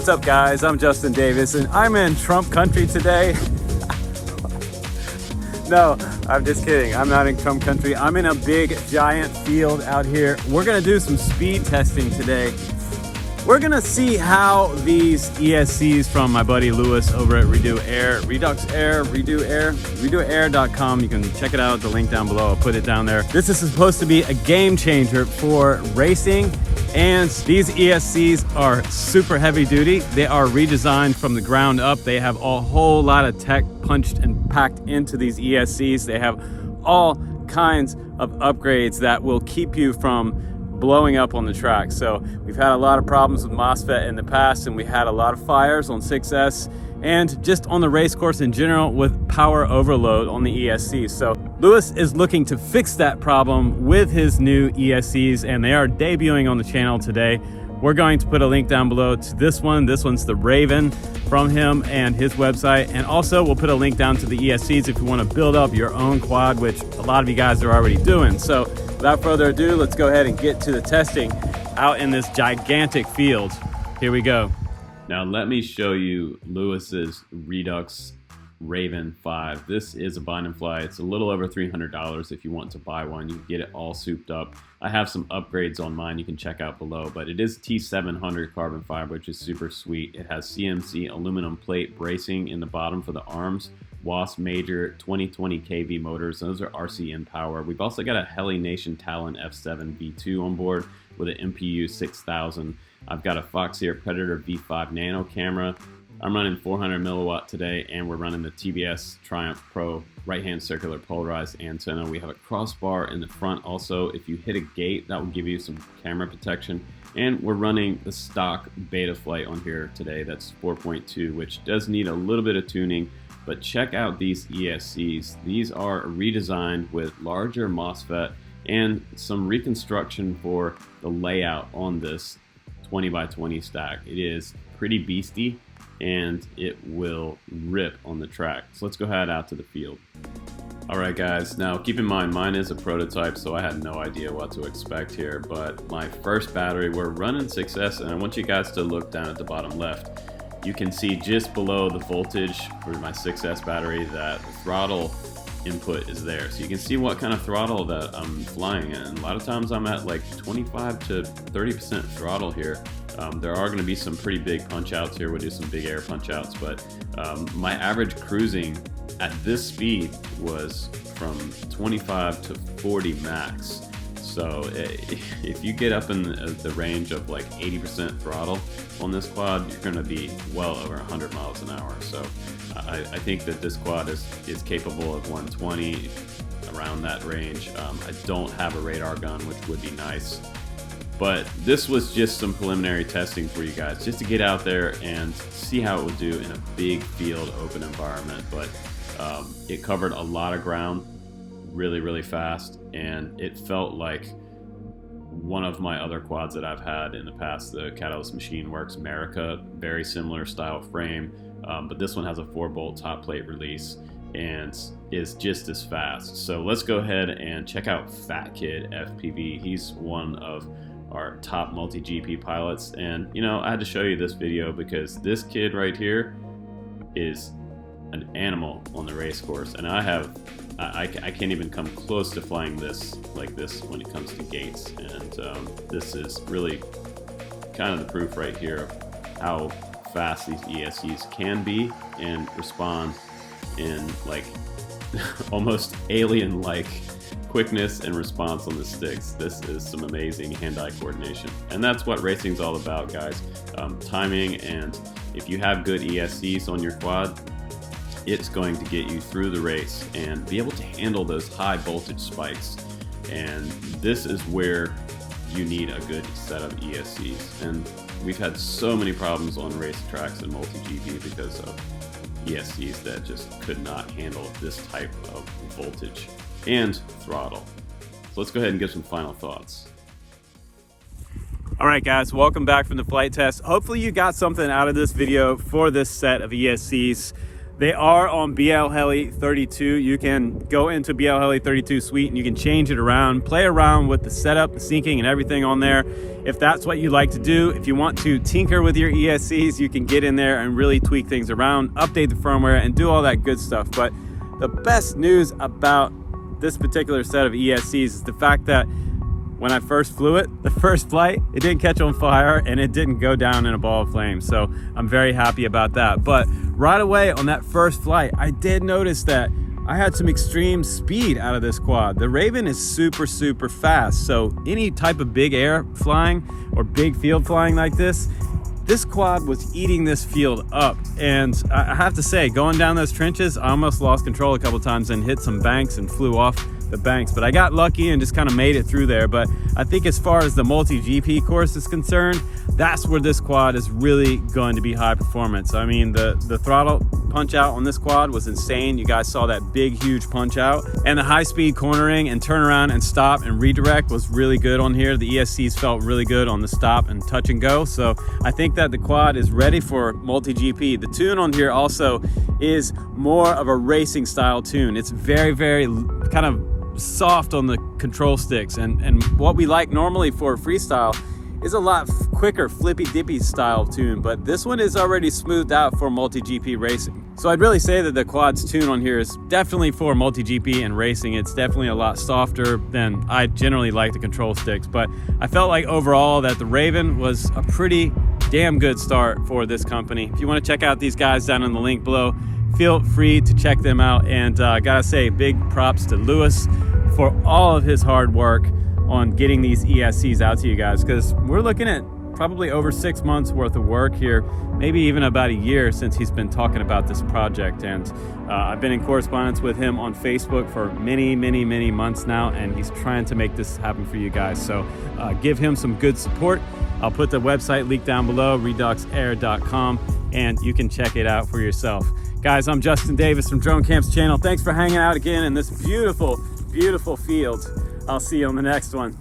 What's up guys, I'm Justin Davis and I'm in Trump country today. No, I'm just kidding. I'm not in Trump country. I'm in a big giant field out here. We're gonna do some speed testing today. We're gonna see how these ESCs from my buddy Lewis over at Redux Air, ReduAir.com. You can check it out, the link down below, I'll put it down there. This is supposed to be a game changer for racing, and these ESCs are super heavy duty. They are redesigned from the ground up. They have a whole lot of tech punched and packed into these ESCs. They have all kinds of upgrades that will keep you from blowing up on the track. So we've had a lot of problems with MOSFET in the past, and we had a lot of fires on 6S and just on the race course in general with power overload on the ESCs. So Lewis is looking to fix that problem with his new ESCs, and they are debuting on the channel today. We're going to put a link down below to this one. This one's the Raven from him and his website. And also we'll put a link down to the ESCs if you want to build up your own quad, which a lot of you guys are already doing. So without further ado, let's go ahead and get to the testing out in this gigantic field. Here we go. Now let me show you Lewis's Redux Raven 5. This is a bind and fly. It's a little over $300 if you want to buy one. You can get it all souped up. I have some upgrades on mine you can check out below, but it is T700 carbon fiber, which is super sweet. It has CMC aluminum plate bracing in the bottom for the arms, WAS major 2020 kV motors. Those are RCN power. We've also got a Heli Nation Talon F7 V2 on board with an MPU 6000. I've got a Foxeer Predator V5 Nano camera. I'm running 400 milliwatt today, and we're running the TBS Triumph Pro right-hand circular polarized antenna. We have a crossbar in the front also. If you hit a gate, that will give you some camera protection. And we're running the stock Betaflight on here today. That's 4.2, which does need a little bit of tuning, but check out these ESCs. These are redesigned with larger MOSFET and some reconstruction for the layout on this 20x20 stack. It is pretty beastie, and it will rip on the track. So let's go head out to the field. All right guys, now keep in mind mine is a prototype, so I had no idea what to expect here, but my first battery, we're running 6S, and I want you guys to look down at the bottom left. You can see just below the voltage for my 6S battery that the throttle input is there. So you can see what kind of throttle that I'm flying in. A lot of times I'm at like 25 to 30% throttle here. There are going to be some pretty big punch outs here. We'll do some big air punch outs, but my average cruising at this speed was from 25 to 40 max. So if you get up in the range of like 80% throttle on this quad, you're going to be well over 100 miles an hour. So I think that this quad is capable of 120, around that range. I don't have a radar gun, which would be nice. But this was just some preliminary testing for you guys, just to get out there and see how it would do in a big field, open environment. But it covered a lot of ground really, really fast, and it felt like one of my other quads that I've had in the past, the Catalyst Machine Works America, very similar style frame, but this one has a 4-bolt top plate release and is just as fast. So let's go ahead and check out PhatKid Fpv. He's one of our top multi-GP pilots, and you know, I had to show you this video because this kid right here is an animal on the race course, and I can't even come close to flying this like this when it comes to gates, and this is really kind of the proof right here of how fast these ESCs can be and respond in like almost alien-like quickness and response on the sticks. This is some amazing hand-eye coordination, and that's what racing's all about, guys. Timing, and if you have good ESCs on your quad, it's going to get you through the race and be able to handle those high voltage spikes. And this is where you need a good set of ESCs. And we've had so many problems on racetracks and multi-GP because of ESCs that just could not handle this type of voltage and throttle. So let's go ahead and give some final thoughts. All right guys, welcome back from the flight test. Hopefully you got something out of this video for this set of ESCs. They are on Redux32. You can go into Redux32 suite and you can change it around, play around with the setup, the syncing and everything on there. If that's what you like to do, if you want to tinker with your ESCs, you can get in there and really tweak things around, update the firmware and do all that good stuff. But the best news about this particular set of ESCs is the fact that when I first flew it, the first flight, it didn't catch on fire and it didn't go down in a ball of flames. So I'm very happy about that. But right away on that first flight, I did notice that I had some extreme speed out of this quad. The Raven is super, super fast. So any type of big air flying or big field flying like this quad was eating this field up. And I have to say, going down those trenches, I almost lost control a couple times and hit some banks and flew off the banks, but I got lucky and just kind of made it through there. But I think as far as the multi-GP course is concerned, that's where this quad is really going to be high performance. I mean, the throttle punch out on this quad was insane. You guys saw that big, huge punch out, and the high-speed cornering and turn around and stop and redirect was really good on here. The ESCs felt really good on the stop and touch and go. So I think that the quad is ready for multi-GP. The tune on here also is more of a racing style tune. It's very, very kind of soft on the control sticks, and what we like normally for freestyle is a lot quicker flippy dippy style tune, but this one is already smoothed out for multi-GP racing. So I'd really say that the quad's tune on here is definitely for multi-GP and racing. It's definitely a lot softer than I generally like the control sticks, but I felt like overall that the Raven was a pretty damn good start for this company. If you want to check out these guys down in the link below, feel free to check them out. And gotta say, big props to Lewis for all of his hard work on getting these ESCs out to you guys, because we're looking at probably over 6 months worth of work here, maybe even about a year since he's been talking about this project. And I've been in correspondence with him on Facebook for many months now, and he's trying to make this happen for you guys. So give him some good support. I'll put the website link down below, reduxair.com, and you can check it out for yourself. Guys, I'm Justin Davis from Drone Camp's channel. Thanks for hanging out again in this beautiful, beautiful field. I'll see you on the next one.